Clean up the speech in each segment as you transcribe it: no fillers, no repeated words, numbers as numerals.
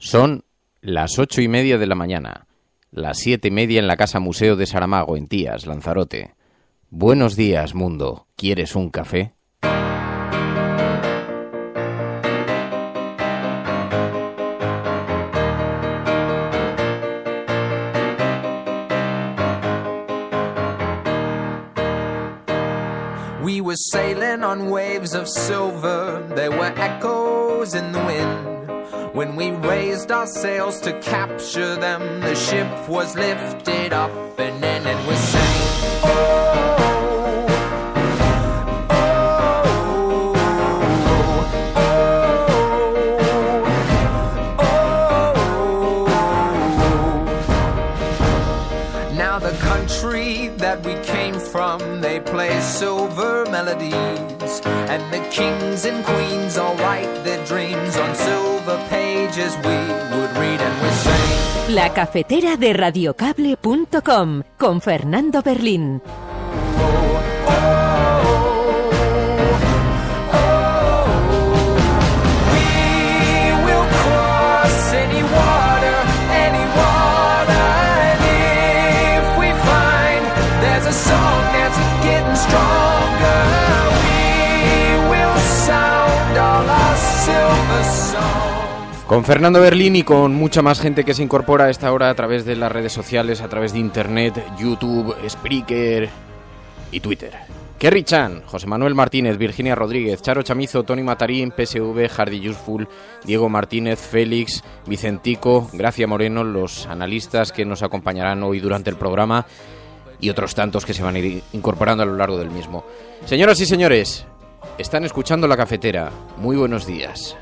Son las 8:30 de la mañana, las 7:30 en la Casa Museo de Saramago, en Tías, Lanzarote. Buenos días, mundo. ¿Quieres un café? We were sailing on waves of silver, there were echoes in the wind. When we raised our sails to capture them, the ship was lifted up and in, and we sang, oh, oh, oh, oh. Now the country that we came from, they play silver melodies, and the kings and queens all write their dreams on silver pages we would read and we sang. La cafetera de radiocable.com con Fernando Berlín. Con Fernando Berlín y con mucha más gente que se incorpora a esta hora a través de las redes sociales, a través de Internet, YouTube, Spreaker y Twitter. Kerry Chan, José Manuel Martínez, Virginia Rodríguez, Charo Chamizo, Tony Matarín, PSV, Hardy Useful, Diego Martínez, Félix, Vicentico, Gracia Moreno, los analistas que nos acompañarán hoy durante el programa y otros tantos que se van a ir incorporando a lo largo del mismo. Señoras y señores, están escuchando La Cafetera. Muy buenos días.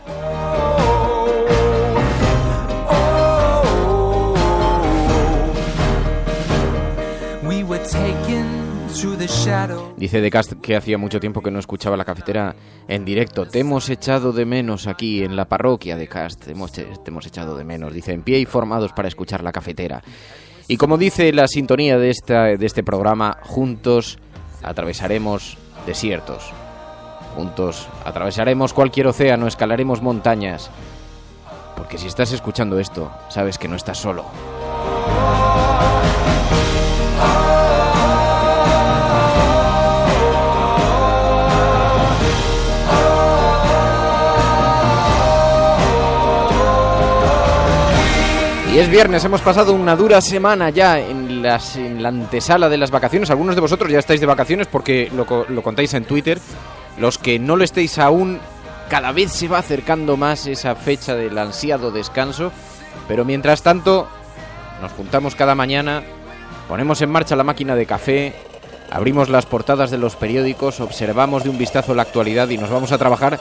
Dice De Cast que hacía mucho tiempo que no escuchaba La Cafetera en directo. Te hemos echado de menos aquí en la parroquia de Cast. Te hemos echado de menos. Dice, en pie y formados para escuchar La Cafetera. Y como dice la sintonía de este programa, juntos atravesaremos desiertos. Juntos atravesaremos cualquier océano, escalaremos montañas. Porque si estás escuchando esto, sabes que no estás solo. Y es viernes, hemos pasado una dura semana ya en la antesala de las vacaciones. Algunos de vosotros ya estáis de vacaciones porque lo contáis en Twitter. Los que no lo estéis aún, cada vez se va acercando más esa fecha del ansiado descanso. Pero mientras tanto, nos juntamos cada mañana, ponemos en marcha la máquina de café, abrimos las portadas de los periódicos, observamos de un vistazo la actualidad y nos vamos a trabajar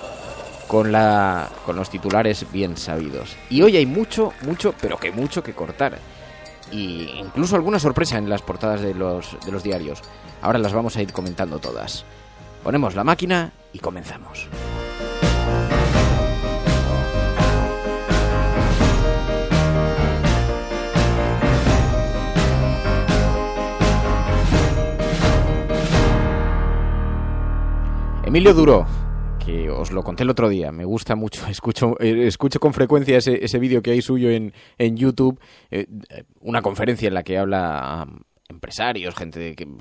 con los titulares bien sabidos. Y hoy hay mucho, pero que mucho que cortar. Y incluso alguna sorpresa en las portadas de los diarios. Ahora las vamos a ir comentando todas. Ponemos la máquina y comenzamos. Emilio Duro, que os lo conté el otro día, me gusta mucho, escucho con frecuencia ese vídeo que hay suyo en YouTube, una conferencia en la que habla a empresarios,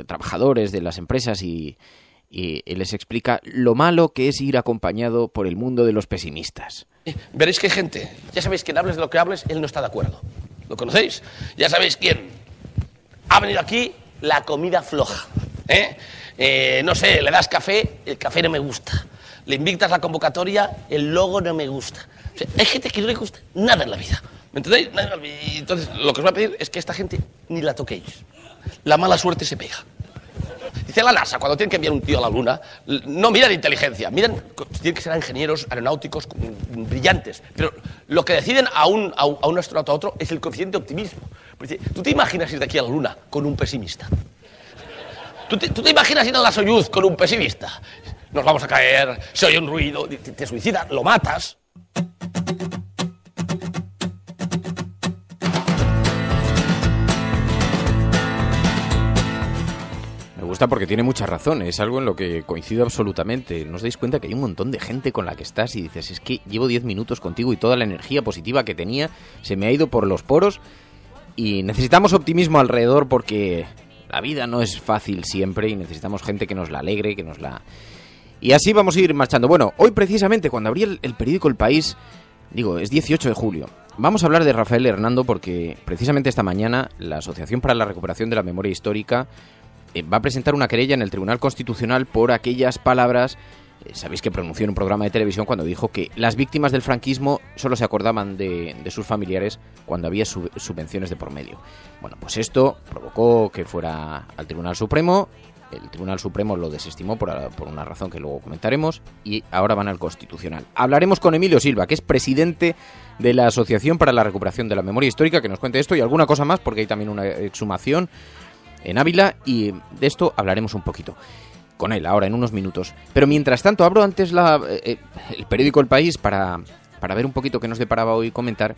trabajadores de las empresas y les explica lo malo que es ir acompañado por el mundo de los pesimistas. Veréis que hay gente, ya sabéis, quien hables de lo que hables, él no está de acuerdo. ¿Lo conocéis? Ya sabéis quién ha venido aquí, la comida floja, no sé, le das café, el café no me gusta. Le invitas la convocatoria, el logo no me gusta. O sea, hay gente que no le gusta nada en la vida. ¿Me entendéis? Entonces, lo que os voy a pedir es que esta gente ni la toquéis. La mala suerte se pega. Dice la NASA, cuando tienen que enviar un tío a la Luna, no miran inteligencia, miran, tienen que ser ingenieros aeronáuticos brillantes. Pero lo que deciden a un astronauta a otro es el coeficiente de optimismo. Porque, ¿tú te imaginas ir de aquí a la Luna con un pesimista? ¿Tú te imaginas ir a la Soyuz con un pesimista? Nos vamos a caer, se oye un ruido, te suicidas, lo matas. gusta porque tiene mucha razón, es algo en lo que coincido absolutamente. ¿No os dais cuenta que hay un montón de gente con la que estás y dices, es que llevo 10 minutos contigo y toda la energía positiva que tenía se me ha ido por los poros? Y necesitamos optimismo alrededor porque la vida no es fácil siempre y necesitamos gente que nos la alegre, que nos la... Y así vamos a ir marchando. Bueno, hoy precisamente cuando abrí el periódico El País, digo, es 18 de julio, vamos a hablar de Rafael Hernando porque precisamente esta mañana la Asociación para la Recuperación de la Memoria Histórica va a presentar una querella en el Tribunal Constitucional por aquellas palabras, sabéis que pronunció en un programa de televisión cuando dijo que las víctimas del franquismo solo se acordaban de sus familiares cuando había subvenciones de por medio. Bueno, pues esto provocó que fuera al Tribunal Supremo, el Tribunal Supremo lo desestimó por una razón que luego comentaremos y ahora van al Constitucional. Hablaremos con Emilio Silva, que es presidente de la Asociación para la Recuperación de la Memoria Histórica, que nos cuente esto y alguna cosa más, porque hay también una exhumación en Ávila y de esto hablaremos un poquito con él ahora en unos minutos. Pero mientras tanto abro antes el periódico El País para ver un poquito qué nos deparaba hoy comentar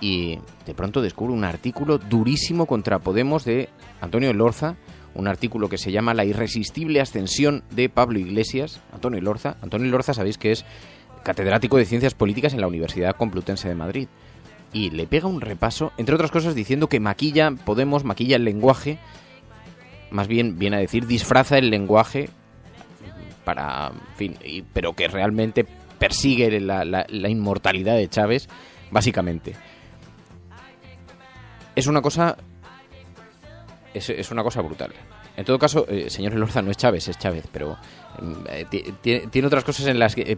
y de pronto descubro un artículo durísimo contra Podemos de Antonio Elorza, un artículo que se llama La irresistible ascensión de Pablo Iglesias. Antonio Elorza sabéis que es catedrático de Ciencias Políticas en la Universidad Complutense de Madrid y le pega un repaso, entre otras cosas diciendo que Podemos maquilla el lenguaje, más bien viene a decir disfraza el lenguaje para, en fin, pero que realmente persigue la inmortalidad de Chávez, básicamente. Es una cosa brutal. En todo caso, señor Elorza, no es Chávez, es Chávez, pero tiene otras cosas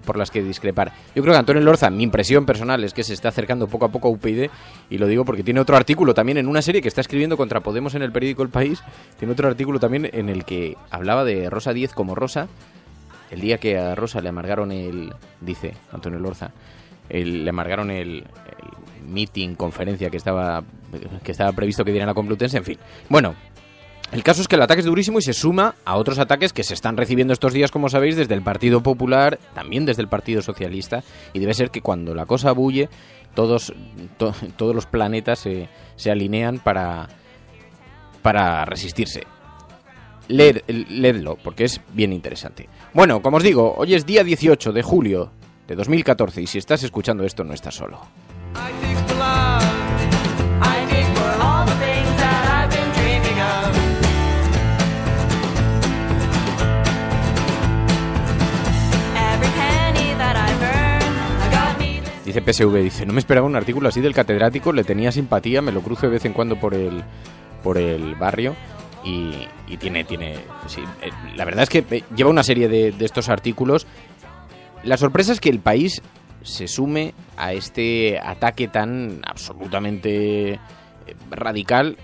por las que discrepar. Yo creo que Antonio Elorza, mi impresión personal es que se está acercando poco a poco a UPyD, y lo digo porque tiene otro artículo también en una serie que está escribiendo contra Podemos en el periódico El País, tiene otro artículo también en el que hablaba de Rosa Díez como Rosa, el día que a Rosa le amargaron dice Antonio Elorza, le amargaron el meeting, conferencia que estaba previsto que diera en la Complutense, en fin. Bueno, el caso es que el ataque es durísimo y se suma a otros ataques que se están recibiendo estos días, como sabéis, desde el Partido Popular, también desde el Partido Socialista, y debe ser que cuando la cosa bulle, todos los planetas se alinean para resistirse. Leedlo, porque es bien interesante. Bueno, como os digo, hoy es día 18 de julio de 2014 y si estás escuchando esto no estás solo. Dice PSV, dice, no me esperaba un artículo así del catedrático, le tenía simpatía, me lo cruzo de vez en cuando por el barrio y tiene sí, la verdad es que lleva una serie de estos artículos. La sorpresa es que El País se sume a este ataque tan absolutamente radical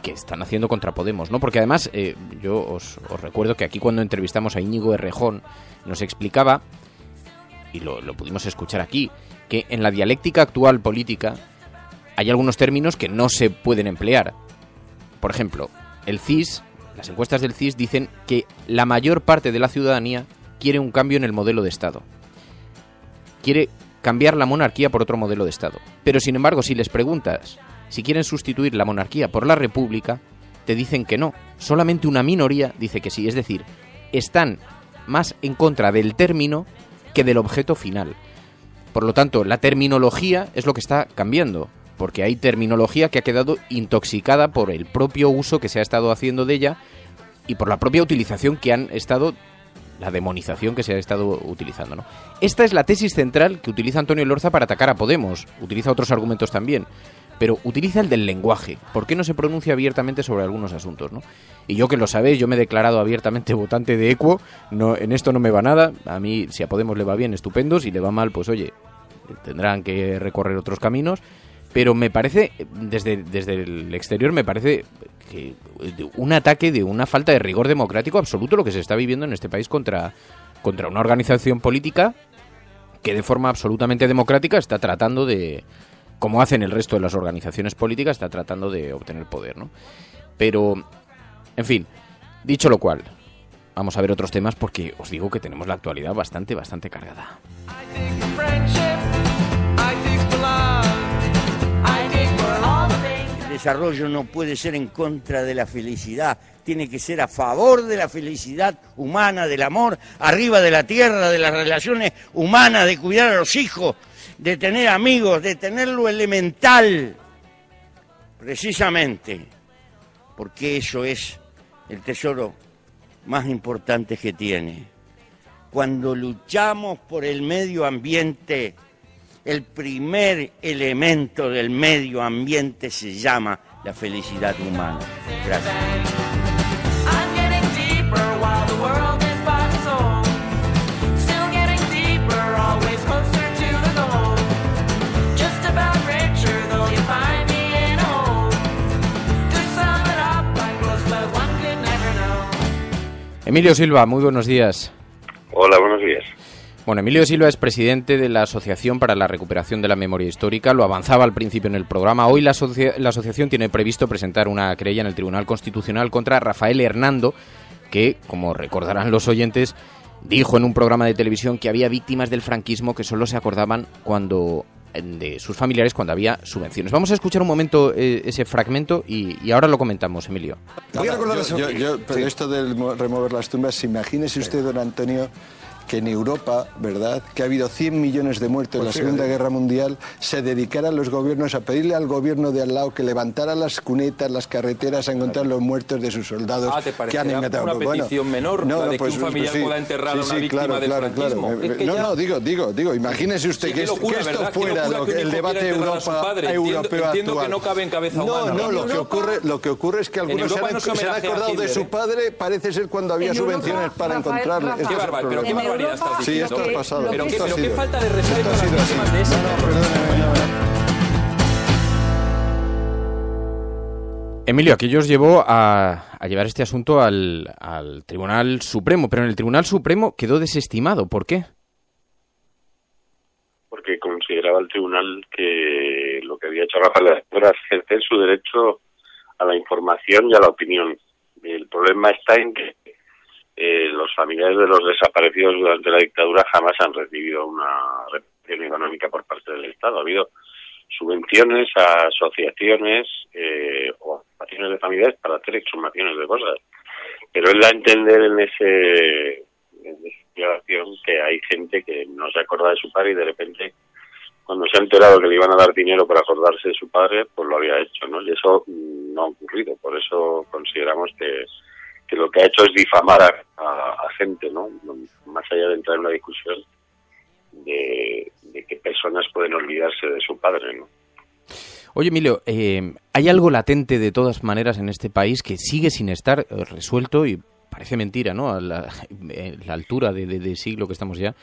que están haciendo contra Podemos, ¿no? Porque además yo os recuerdo que aquí cuando entrevistamos a Íñigo Errejón nos explicaba, y lo pudimos escuchar aquí, que en la dialéctica actual política hay algunos términos que no se pueden emplear. Por ejemplo, el CIS, las encuestas del CIS dicen que la mayor parte de la ciudadanía quiere un cambio en el modelo de Estado. Quiere cambiar la monarquía por otro modelo de Estado. Pero sin embargo, si les preguntas si quieren sustituir la monarquía por la república, te dicen que no. Solamente una minoría dice que sí. Es decir, están más en contra del término que del objeto final. Por lo tanto, la terminología es lo que está cambiando, porque hay terminología que ha quedado intoxicada por el propio uso que se ha estado haciendo de ella y por la propia utilización la demonización que se ha estado utilizando, ¿no? Esta es la tesis central que utiliza Antonio Elorza para atacar a Podemos. Utiliza otros argumentos también, pero utiliza el del lenguaje. ¿Por qué no se pronuncia abiertamente sobre algunos asuntos, no? Y yo, que lo sabéis, yo me he declarado abiertamente votante de Equo. No, en esto no me va nada. A mí, si a Podemos le va bien, estupendo. Si le va mal, pues oye, tendrán que recorrer otros caminos. Pero me parece, desde el exterior, me parece que un ataque de una falta de rigor democrático absoluto lo que se está viviendo en este país contra una organización política que de forma absolutamente democrática está tratando de, como hacen el resto de las organizaciones políticas, está tratando de obtener poder, ¿no? Pero, en fin, dicho lo cual, vamos a ver otros temas porque os digo que tenemos la actualidad bastante cargada. desarrollo no puede ser en contra de la felicidad, tiene que ser a favor de la felicidad humana, del amor, arriba de la tierra, de las relaciones humanas, de cuidar a los hijos, de tener amigos, de tener lo elemental, precisamente, porque eso es el tesoro más importante que tiene. Cuando luchamos por el medio ambiente, el primer elemento del medio ambiente se llama la felicidad humana. Gracias. Emilio Silva, muy buenos días. Hola, buenos días. Bueno, Emilio Silva es presidente de la Asociación para la Recuperación de la Memoria Histórica. Lo avanzaba al principio en el programa. Hoy la asociación tiene previsto presentar una querella en el Tribunal Constitucional contra Rafael Hernando, que, como recordarán los oyentes, dijo en un programa de televisión que había víctimas del franquismo que solo se acordaban de sus familiares cuando había subvenciones. Vamos a escuchar un momento ese fragmento y ahora lo comentamos, Emilio. Voy a recordar pero esto de remover las tumbas, imagínese usted, don Antonio, que en Europa, ¿verdad?, que ha habido 100 millones de muertos en la Segunda Guerra Mundial, se dedicaran los gobiernos a pedirle al gobierno de al lado que levantara las cunetas, las carreteras a encontrar los muertos de sus soldados que han inventado. Una petición menor, la de que un familiar pueda enterrar a una víctima del franquismo. Digo, imagínese usted que esto fuera el debate europeo Entiendo actual. que no cabe en cabeza humana. Lo que ocurre es que algunos se han acordado de su padre, parece ser cuando había subvenciones para encontrarle. Qué barbaridad, pero qué barbaridad estás diciendo. Sí, esto ha pasado. Pero qué falta de respeto a las víctimas de ese Emilio, aquello os llevó a llevar este asunto al Tribunal Supremo, pero en el Tribunal Supremo quedó desestimado. ¿Por qué? Porque consideraba el tribunal que lo que había hecho Rafael era ejercer su derecho a la información y a la opinión. El problema está en que los familiares de los desaparecidos durante la dictadura jamás han recibido una reparación económica por parte del Estado. Ha habido subvenciones a asociaciones o asociaciones de familiares para hacer exhumaciones de cosas. Pero él da a entender en esa declaración que hay gente que no se acuerda de su padre y de repente, cuando se ha enterado que le iban a dar dinero para acordarse de su padre, pues lo había hecho, ¿no? Y eso no ha ocurrido. Por eso consideramos que lo que ha hecho es difamar a gente, ¿no? Más allá de entrar en una discusión de qué personas pueden olvidarse de su padre, ¿no? Oye, Emilio, hay algo latente de todas maneras en este país que sigue sin estar resuelto y parece mentira, ¿no? A la altura de siglo que estamos ya,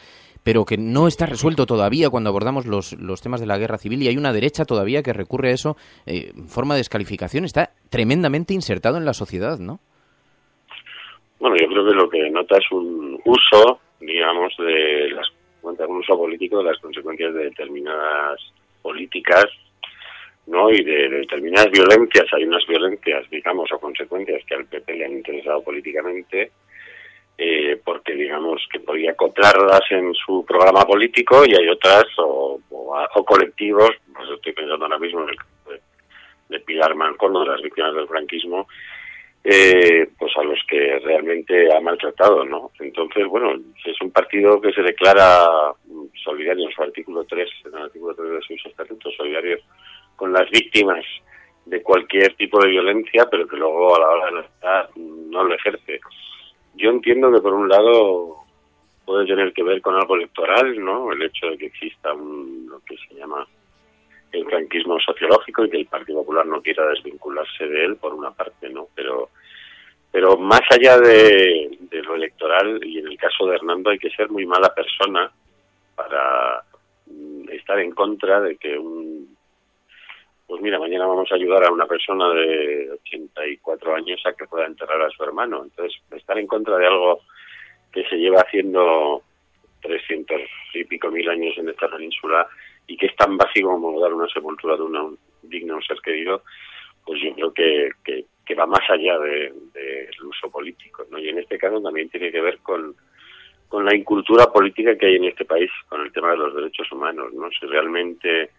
pero que no está resuelto todavía cuando abordamos los temas de la guerra civil, y hay una derecha todavía que recurre a eso en forma de descalificación. Está tremendamente insertado en la sociedad, ¿no? Bueno, yo creo que lo que nota es un uso, digamos, un uso político de las consecuencias de determinadas políticas, ¿no? Y de determinadas violencias. Hay unas violencias, digamos, o consecuencias que al PP le han interesado políticamente, porque, digamos, que podía acoplarlas en su programa político, y hay otras, o colectivos, pues estoy pensando ahora mismo en el caso de Pilar Mancón, de las víctimas del franquismo, pues a los que realmente ha maltratado, ¿no? Entonces, bueno, es un partido que se declara solidario en su artículo 3, en el artículo 3 de sus estatutos, solidario con las víctimas de cualquier tipo de violencia, pero que luego a la hora de la verdad no lo ejerce. Yo entiendo que por un lado puede tener que ver con algo electoral, ¿no? El hecho de que exista lo que se llama el franquismo sociológico y que el Partido Popular no quiera desvincularse de él, por una parte, ¿no? Pero más allá de lo electoral, y en el caso de Hernando, hay que ser muy mala persona para estar en contra de que pues mira, mañana vamos a ayudar a una persona de 84 años a que pueda enterrar a su hermano. Entonces, estar en contra de algo que se lleva haciendo 300 y pico mil años en esta península y que es tan básico como dar una sepultura digna a un ser querido, pues yo creo que va más allá del uso político, ¿no? Y en este caso también tiene que ver con la incultura política que hay en este país con el tema de los derechos humanos, ¿no? Si realmente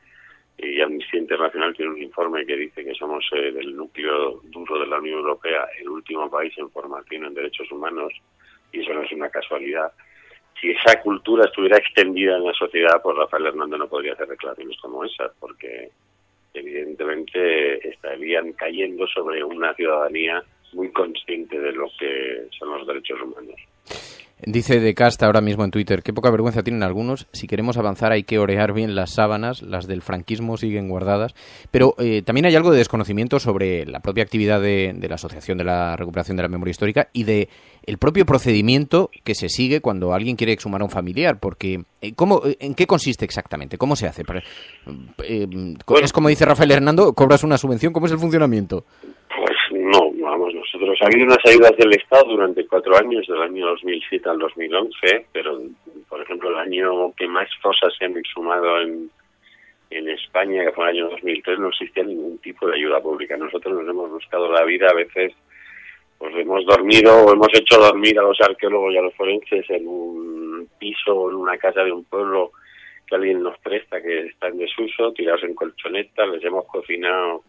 y Amnistía Internacional tiene un informe que dice que somos del núcleo duro de la Unión Europea el último país en formación en derechos humanos, y eso no es una casualidad. Si esa cultura estuviera extendida en la sociedad, pues Rafael Hernando no podría hacer declaraciones como esas, porque evidentemente estarían cayendo sobre una ciudadanía muy consciente de lo que son los derechos humanos. Dice De Casta ahora mismo en Twitter, qué poca vergüenza tienen algunos, si queremos avanzar hay que orear bien las sábanas, las del franquismo siguen guardadas, pero también hay algo de desconocimiento sobre la propia actividad de la Asociación de la Recuperación de la Memoria Histórica y de el propio procedimiento que se sigue cuando alguien quiere exhumar a un familiar, porque ¿en qué consiste exactamente? ¿Cómo se hace? ¿Es como dice Rafael Hernando, cobras una subvención? ¿Cómo es el funcionamiento? Pues no, vamos, nosotros ha habido unas ayudas del Estado durante 4 años, del año 2007 al 2011, pero, por ejemplo, el año que más fosas se han exhumado en España, que fue el año 2003, no existía ningún tipo de ayuda pública. Nosotros nos hemos buscado la vida, a veces pues hemos dormido o hemos hecho dormir a los arqueólogos y a los forenses en un piso o en una casa de un pueblo que alguien nos presta, que está en desuso, tirados en colchonetas, les hemos cocinado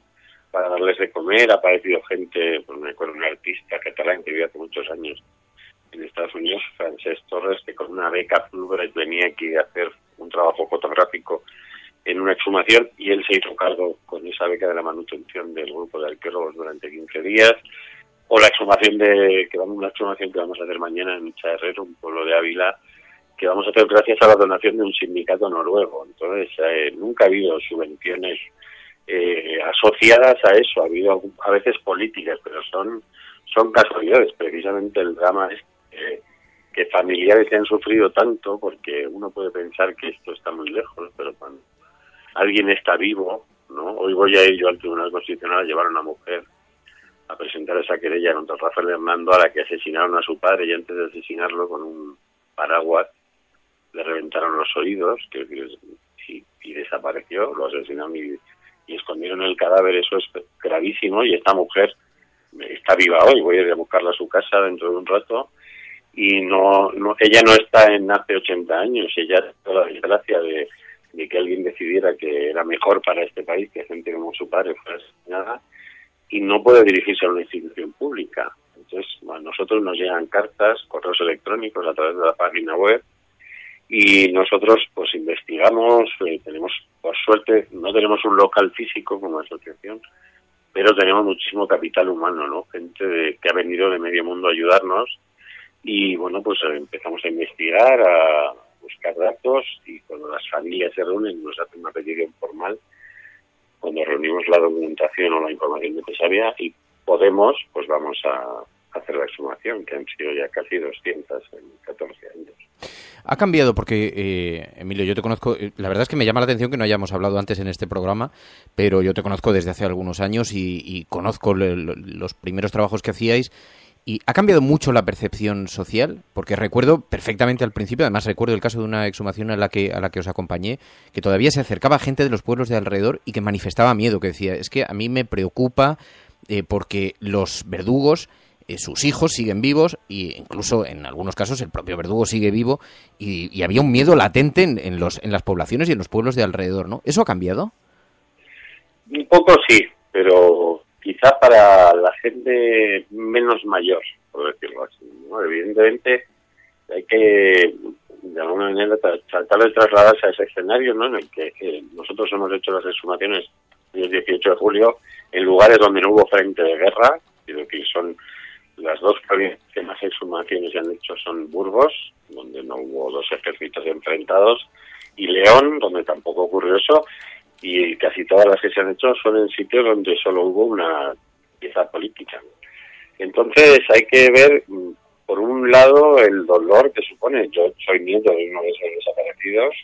para darles de comer. Ha aparecido gente, pues me acuerdo, un artista catalán que vivió hace muchos años en Estados Unidos, Francesc Torres, que con una beca Fulbright venía aquí a hacer un trabajo fotográfico en una exhumación, y él se hizo cargo con esa beca de la manutención del grupo de arqueólogos durante 15 días. O la exhumación que vamos a hacer mañana en Micha Herrero, un pueblo de Ávila, que vamos a hacer gracias a la donación de un sindicato noruego. Entonces, nunca ha habido subvenciones asociadas a eso. Ha habido a veces políticas, pero son casualidades. Precisamente el drama es que familiares que han sufrido tanto, porque uno puede pensar que esto está muy lejos, pero cuando alguien está vivo, ¿no? Hoy voy a ir yo al Tribunal Constitucional a llevar a una mujer a presentar esa querella contra Rafael Hernando, a la que asesinaron a su padre, y antes de asesinarlo con un paraguas le reventaron los oídos, y desapareció, lo asesinaron y escondieron el cadáver. Eso es gravísimo, y esta mujer está viva hoy. Voy a ir a buscarla a su casa dentro de un rato, y ella no está en hace 80 años, ella tuvo la desgracia de que alguien decidiera que era mejor para este país que gente como su padre fuera asesinada, y no puede dirigirse a una institución pública. Entonces, a nosotros nos llegan cartas, correos electrónicos a través de la página web, y nosotros pues investigamos. Tenemos, por suerte, no tenemos un local físico como asociación, pero tenemos muchísimo capital humano, ¿no? Gente que ha venido de medio mundo a ayudarnos, y bueno, pues empezamos a investigar, a buscar datos, y cuando las familias se reúnen nos hacen una petición formal, cuando reunimos la documentación o la información necesaria y podemos, pues vamos a hacer la exhumación, que han sido ya casi 200 en 14 años. Ha cambiado porque, Emilio, yo te conozco, la verdad es que me llama la atención que no hayamos hablado antes en este programa, pero yo te conozco desde hace algunos años y conozco los primeros trabajos que hacíais. ¿Y ha cambiado mucho la percepción social? Porque recuerdo perfectamente al principio, además recuerdo el caso de una exhumación a la que os acompañé, que todavía se acercaba gente de los pueblos de alrededor y que manifestaba miedo, que decía, es que a mí me preocupa porque los verdugos, sus hijos siguen vivos, e incluso en algunos casos el propio verdugo sigue vivo, y había un miedo latente en las poblaciones y en los pueblos de alrededor, ¿no? ¿Eso ha cambiado? Un poco sí, pero quizá para la gente menos mayor, por decirlo así, ¿no? Evidentemente hay que, de alguna manera, tratar de trasladarse a ese escenario, ¿no? En el que nosotros hemos hecho las exhumaciones el 18 de julio en lugares donde no hubo frente de guerra. Quiero decir, son las dos provincias que más exhumaciones se han hecho son Burgos, donde no hubo dos ejércitos enfrentados, y León, donde tampoco ocurrió eso. Y casi todas las que se han hecho son en sitios donde solo hubo una pieza política. Entonces hay que ver, por un lado, el dolor que supone. Yo soy nieto de uno de esos desaparecidos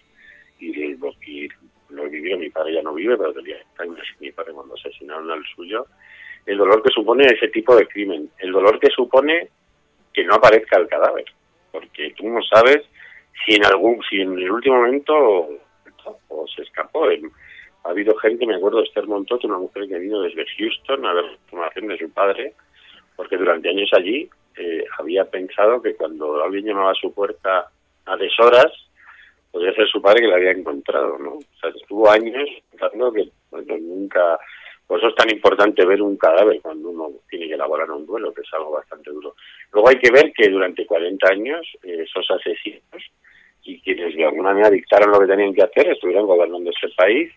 y lo he vivido. Mi padre ya no vive, pero tenía años mi padre cuando asesinaron al suyo. El dolor que supone ese tipo de crimen. El dolor que supone que no aparezca el cadáver. Porque tú no sabes si en el último momento o se escapó. Ha habido gente, me acuerdo de Esther Montot, una mujer que vino desde Houston a ver la información de su padre, porque durante años allí había pensado que cuando alguien llamaba a su puerta a deshoras, podría ser su padre que la había encontrado, ¿no? O sea, estuvo años pensando que nunca... Por eso es tan importante ver un cadáver cuando uno tiene que elaborar un duelo, que es algo bastante duro. Luego hay que ver que durante 40 años esos asesinos y quienes de alguna manera dictaron lo que tenían que hacer estuvieron gobernando este país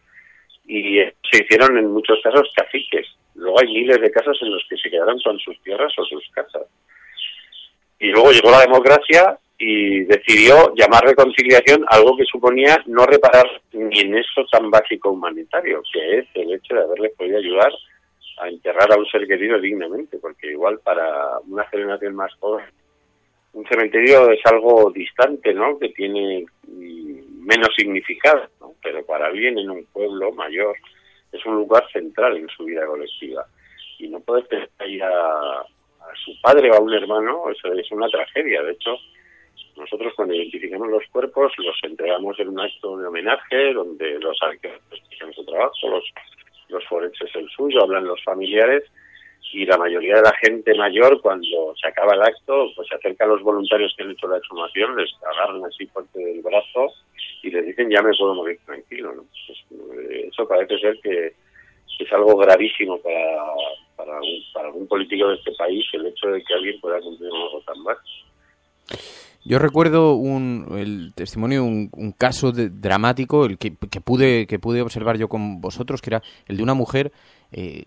y se hicieron en muchos casos caciques. Luego hay miles de casos en los que se quedaron con sus tierras o sus casas. Y luego llegó la democracia y decidió llamar reconciliación algo que suponía no reparar ni en eso tan básico humanitario, que es el hecho de haberles podido ayudar a enterrar a un ser querido dignamente, porque igual para una generación más joven un cementerio es algo distante, ¿no?, que tiene menos significado, ¿no?, pero para alguien en un pueblo mayor es un lugar central en su vida colectiva. Y no poder tener ahí a su padre o a un hermano, eso es una tragedia. De hecho, nosotros cuando identificamos los cuerpos los entregamos en un acto de homenaje donde los arqueólogos hacen su trabajo, los forenses el suyo, hablan los familiares y la mayoría de la gente mayor cuando se acaba el acto pues se acerca a los voluntarios que han hecho la exhumación, les agarran así fuerte del brazo y les dicen ya me puedo morir tranquilo, ¿no? Pues, eso parece ser que es algo gravísimo para algún político de este país el hecho de que alguien pueda cumplir algo tan bajo. Yo recuerdo el testimonio, un caso dramático, el que pude observar yo con vosotros, que era el de una mujer que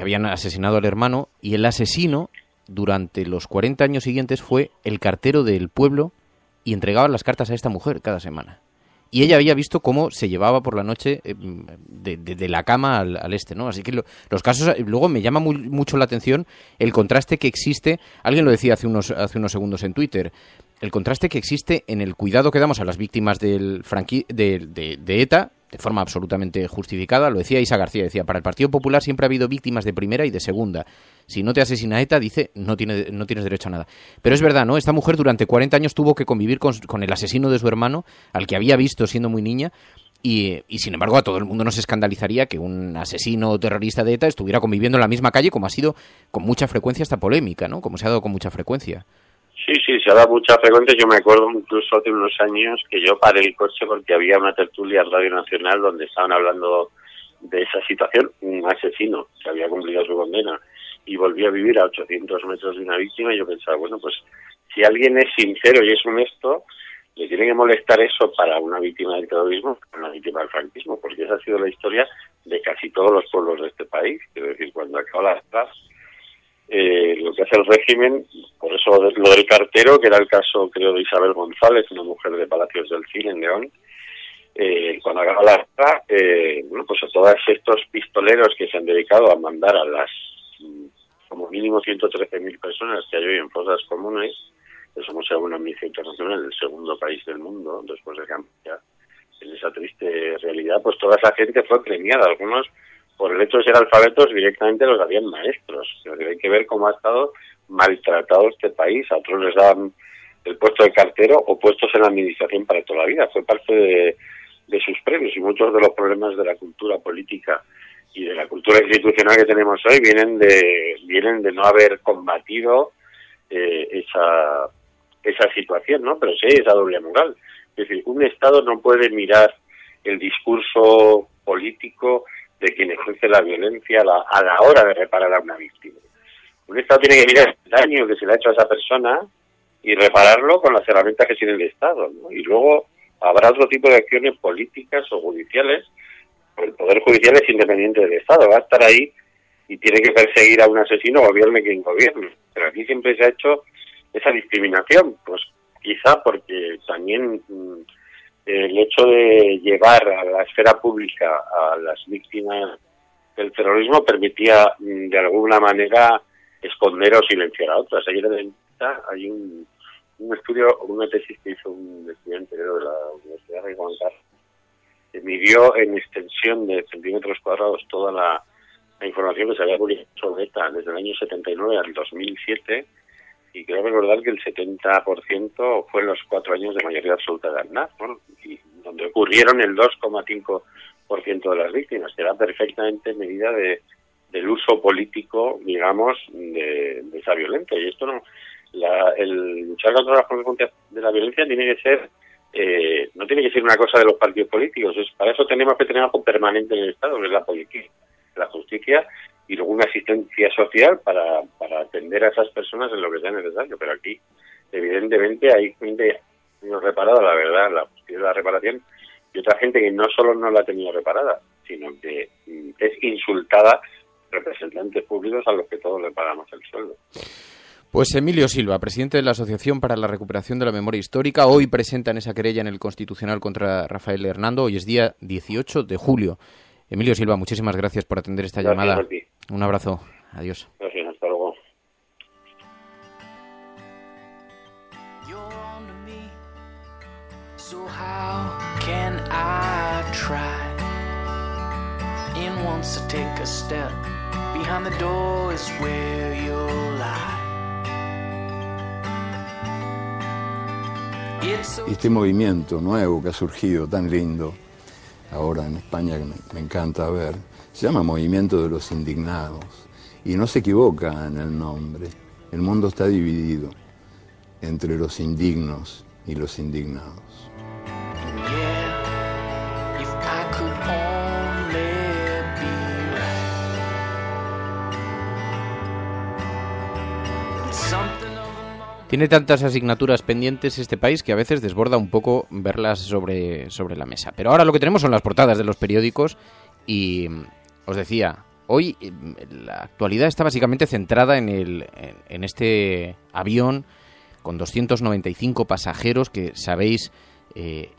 habían asesinado al hermano, y el asesino durante los 40 años siguientes fue el cartero del pueblo y entregaba las cartas a esta mujer cada semana. Y ella había visto cómo se llevaba por la noche de la cama al este, ¿no? Así que los casos... Luego me llama mucho la atención el contraste que existe... Alguien lo decía hace unos segundos en Twitter. El contraste que existe en el cuidado que damos a las víctimas de ETA, de forma absolutamente justificada. Lo decía Isa García, decía, para el Partido Popular siempre ha habido víctimas de primera y de segunda. Si no te asesina ETA, dice, no tienes derecho a nada. Pero es verdad, ¿no? Esta mujer durante 40 años tuvo que convivir con el asesino de su hermano, al que había visto siendo muy niña, y sin embargo a todo el mundo nos escandalizaría que un asesino terrorista de ETA estuviera conviviendo en la misma calle, como ha sido con mucha frecuencia esta polémica, ¿no? Como se ha dado con mucha frecuencia. Sí, se ha dado mucha frecuencia. Yo me acuerdo incluso hace unos años que yo paré el coche porque había una tertulia en Radio Nacional donde estaban hablando de esa situación, un asesino que había cumplido su condena y volvió a vivir a 800 metros de una víctima, y yo pensaba, bueno, pues si alguien es sincero y es honesto, le tiene que molestar eso para una víctima del terrorismo, para una víctima del franquismo, porque esa ha sido la historia de casi todos los pueblos de este país. Quiero decir, cuando acaba la guerra, lo que hace el régimen, por eso lo del cartero, que era el caso, creo, de Isabel González, una mujer de Palacios del Cine en León, cuando acaba la guerra, bueno, pues a todos estos pistoleros que se han dedicado a mandar a las como mínimo 113.000 personas que hay hoy en fosas comunes, que somos, según Amnistía Internacional, el segundo país del mundo, después de Gambia, en esa triste realidad, pues toda esa gente fue premiada. Algunos, por el hecho de ser alfabetos, directamente los habían maestros. Hay que ver cómo ha estado maltratado este país. A otros les daban el puesto de cartero o puestos en la administración para toda la vida. Fue parte de sus premios, y muchos de los problemas de la cultura política y de la cultura institucional que tenemos hoy vienen de no haber combatido esa situación, ¿no? Pero sí hay esa doble moral. Es decir, un Estado no puede mirar el discurso político de quien ejerce la violencia a la hora de reparar a una víctima. Un Estado tiene que mirar el daño que se le ha hecho a esa persona y repararlo con las herramientas que tiene el Estado, ¿no? Y luego habrá otro tipo de acciones políticas o judiciales. El Poder Judicial es independiente del Estado, va a estar ahí y tiene que perseguir a un asesino, gobierne quien gobierne. Pero aquí siempre se ha hecho esa discriminación, pues quizá porque también el hecho de llevar a la esfera pública a las víctimas del terrorismo permitía de alguna manera esconder o silenciar a otras. Hay un estudio, una tesis que hizo un estudiante de la Universidad de Juan Carlos, que midió en extensión de centímetros cuadrados toda la información que se había publicado sobre ETA desde el año 79 al 2007, y creo recordar que el 70% fue en los 4 años de mayoría absoluta de Aznar, ¿no? Y donde ocurrieron el 2,5% de las víctimas, que era perfectamente medida del uso político, digamos, de esa violencia. Y esto no, el luchar contra las consecuencias de la violencia tiene que ser no tiene que ser una cosa de los partidos políticos. Para eso tenemos que tener algo permanente en el Estado, que es la política, la justicia, y luego una asistencia social para atender a esas personas en lo que sea necesario. Pero aquí, evidentemente, hay gente no reparada, la verdad, la justicia de la reparación, y otra gente que no solo no la ha tenido reparada, sino que es insultada, representantes públicos a los que todos le pagamos el sueldo. Pues Emilio Silva, presidente de la Asociación para la Recuperación de la Memoria Histórica, hoy presentan esa querella en el Constitucional contra Rafael Hernando. Hoy es día 18 de julio. Emilio Silva, muchísimas gracias por atender esta llamada. Un abrazo. Adiós. Gracias, hasta luego. So how can I try? In once I take a step, behind the door is where you'll lie. Este movimiento nuevo que ha surgido tan lindo ahora en España, que me encanta ver, se llama Movimiento de los Indignados y no se equivoca en el nombre. El mundo está dividido entre los indignos y los indignados. Tiene tantas asignaturas pendientes este país que a veces desborda un poco verlas sobre la mesa. Pero ahora lo que tenemos son las portadas de los periódicos y os decía, hoy la actualidad está básicamente centrada en este avión con 295 pasajeros que, sabéis,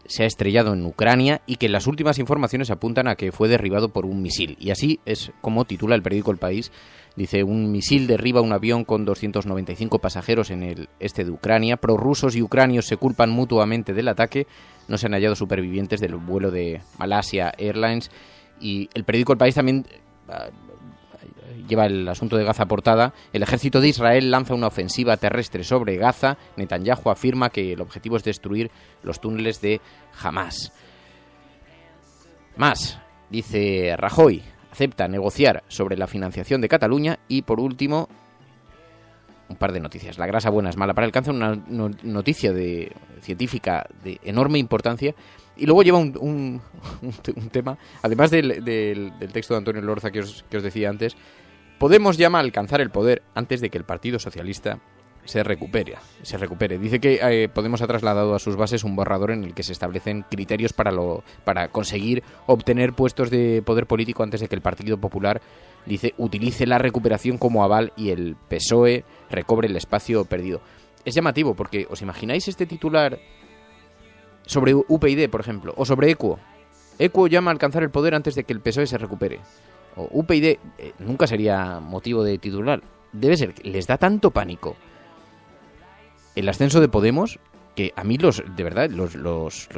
se ha estrellado en Ucrania y que las últimas informaciones apuntan a que fue derribado por un misil. Y así es como titula el periódico El País. Dice, un misil derriba un avión con 295 pasajeros en el este de Ucrania. Prorrusos y ucranios se culpan mutuamente del ataque. No se han hallado supervivientes del vuelo de Malasia Airlines. Y el periódico El País también lleva el asunto de Gaza a portada. El ejército de Israel lanza una ofensiva terrestre sobre Gaza. Netanyahu afirma que el objetivo es destruir los túneles de Hamás. Más, dice Rajoy, acepta negociar sobre la financiación de Cataluña. Y por último, un par de noticias. La grasa buena es mala para el cáncer, una noticia científica de enorme importancia. Y luego lleva un tema, además del texto de Antonio Lorza que os decía antes. Podemos llama a alcanzar el poder antes de que el Partido Socialista se recupere. Dice que Podemos ha trasladado a sus bases un borrador en el que se establecen criterios para conseguir obtener puestos de poder político antes de que el Partido Popular, dice, utilice la recuperación como aval y el PSOE recobre el espacio perdido. Es llamativo porque, ¿os imagináis este titular sobre UPyD, por ejemplo, o sobre Equo? Equo llama a alcanzar el poder antes de que el PSOE se recupere. O UPyD nunca sería motivo de titular. Debe ser que les da tanto pánico el ascenso de Podemos que a mí los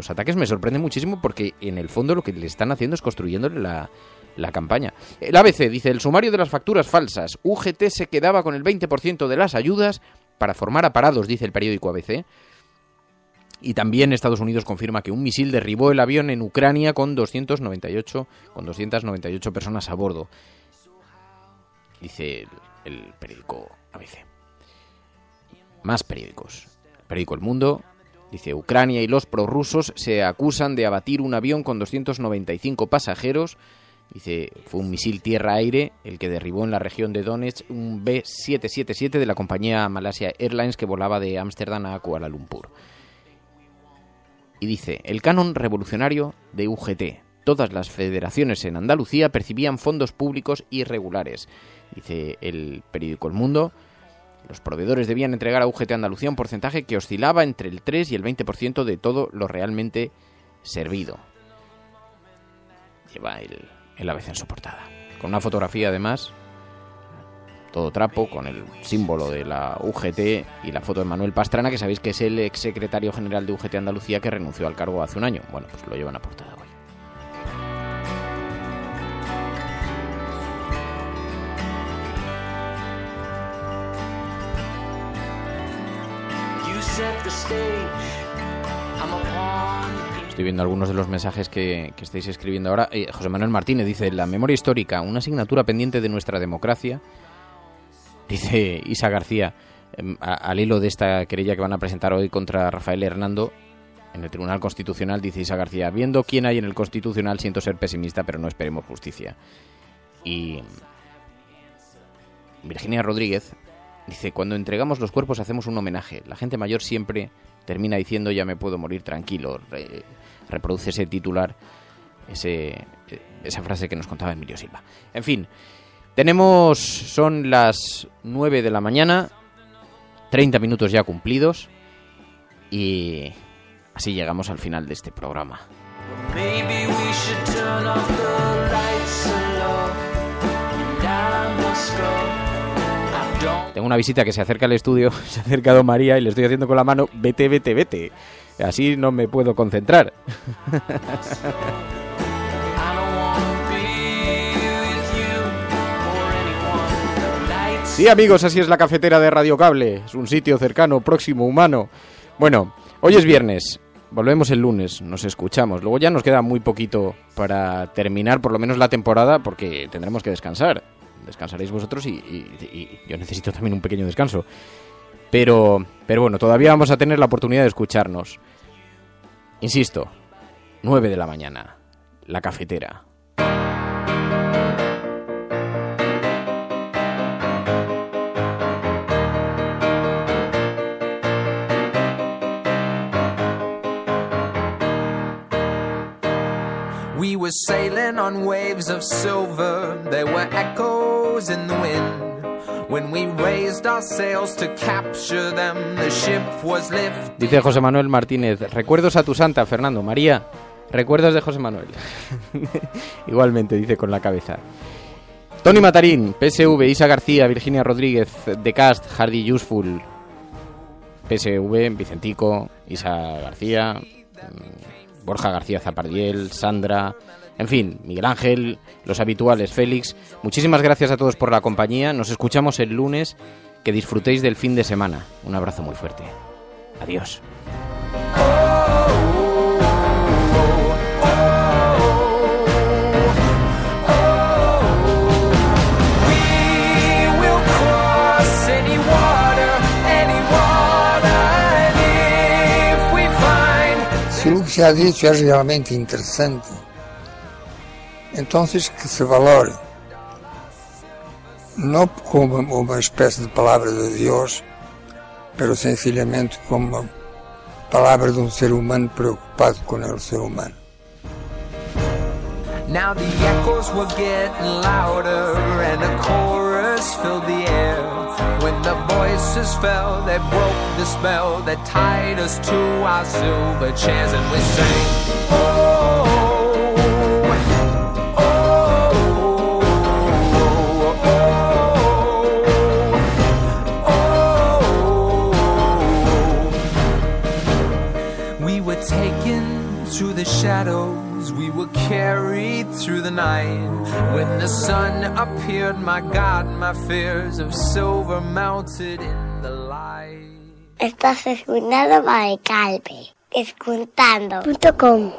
ataques me sorprenden muchísimo porque en el fondo lo que le están haciendo es construyéndole la campaña. El ABC dice, el sumario de las facturas falsas. UGT se quedaba con el 20% de las ayudas para formar a parados, dice el periódico ABC. Y también Estados Unidos confirma que un misil derribó el avión en Ucrania con 298 personas a bordo. Dice el periódico ABC. Más periódicos. El periódico El Mundo dice, Ucrania y los prorrusos se acusan de abatir un avión con 295 pasajeros. Dice, fue un misil tierra-aire el que derribó en la región de Donetsk un B-777 de la compañía Malasia Airlines que volaba de Ámsterdam a Kuala Lumpur. Y dice, el canon revolucionario de UGT. Todas las federaciones en Andalucía percibían fondos públicos irregulares. Dice el periódico El Mundo, los proveedores debían entregar a UGT Andalucía un porcentaje que oscilaba entre el 3 y el 20% de todo lo realmente servido. Lleva el ABC en su portada. Con una fotografía además, todo trapo, con el símbolo de la UGT y la foto de Manuel Pastrana, que sabéis que es el exsecretario general de UGT Andalucía que renunció al cargo hace un año. Bueno, pues lo llevan a portada hoy. Estoy viendo algunos de los mensajes que estáis escribiendo ahora. José Manuel Martínez dice, la memoria histórica, una asignatura pendiente de nuestra democracia. Dice Isa García, al hilo de esta querella que van a presentar hoy contra Rafael Hernando, En el Tribunal Constitucional, dice Isa García, viendo quién hay en el Constitucional, siento ser pesimista, pero no esperemos justicia. Y Virginia Rodríguez dice, cuando entregamos los cuerpos hacemos un homenaje. La gente mayor siempre termina diciendo, ya me puedo morir tranquilo. Reproduce ese titular, esa frase que nos contaba Emilio Silva. En fin, son las 9 de la mañana, 30 minutos ya cumplidos, y así llegamos al final de este programa. Tengo una visita que se acerca al estudio, se ha acercado María y le estoy haciendo con la mano, vete, vete, vete. Así no me puedo concentrar. Sí, amigos, así es la cafetera de Radio Cable. Es un sitio cercano, próximo, humano. Bueno, hoy es viernes. Volvemos el lunes, nos escuchamos. Luego ya nos queda muy poquito para terminar por lo menos la temporada, porque tendremos que descansar. Descansaréis vosotros y yo necesito también un pequeño descanso. Pero bueno, todavía vamos a tener la oportunidad de escucharnos. Insisto, 9 de la mañana, la cafetera. We were sailing on waves of silver, there were echoes in the wind. When we raised our sails to capture them, the ship was lifted. Dice José Manuel Martínez, recuerdos a tu santa, Fernando. María, recuerdos de José Manuel. Igualmente, dice con la cabeza. Tony Matarín, PSV, Isa García, Virginia Rodríguez, The Cast, Hardy Useful, PSV, Vicentico, Isa García, Borja García Zapardiel, Sandra, en fin, Miguel Ángel, los habituales, Félix. Muchísimas gracias a todos por la compañía. Nos escuchamos el lunes. Que disfrutéis del fin de semana. Un abrazo muy fuerte. Adiós. Si lo que se ha dicho es realmente interesante, entonces que se valore, no como una especie de palabra de Dios, pero sencillamente como palabra de un ser humano preocupado con el ser humano. Now the echoes were getting louder and a chorus filled the air. When the voices fell, they broke the spell that tied us to our silver chairs, and we sang, oh, oh, oh, oh. We were taken through the shadows, we were carried through the night. When the sun appeared, my God, my fears of silver melted in the light. Estás escuchando Radiocable, escuchando.com.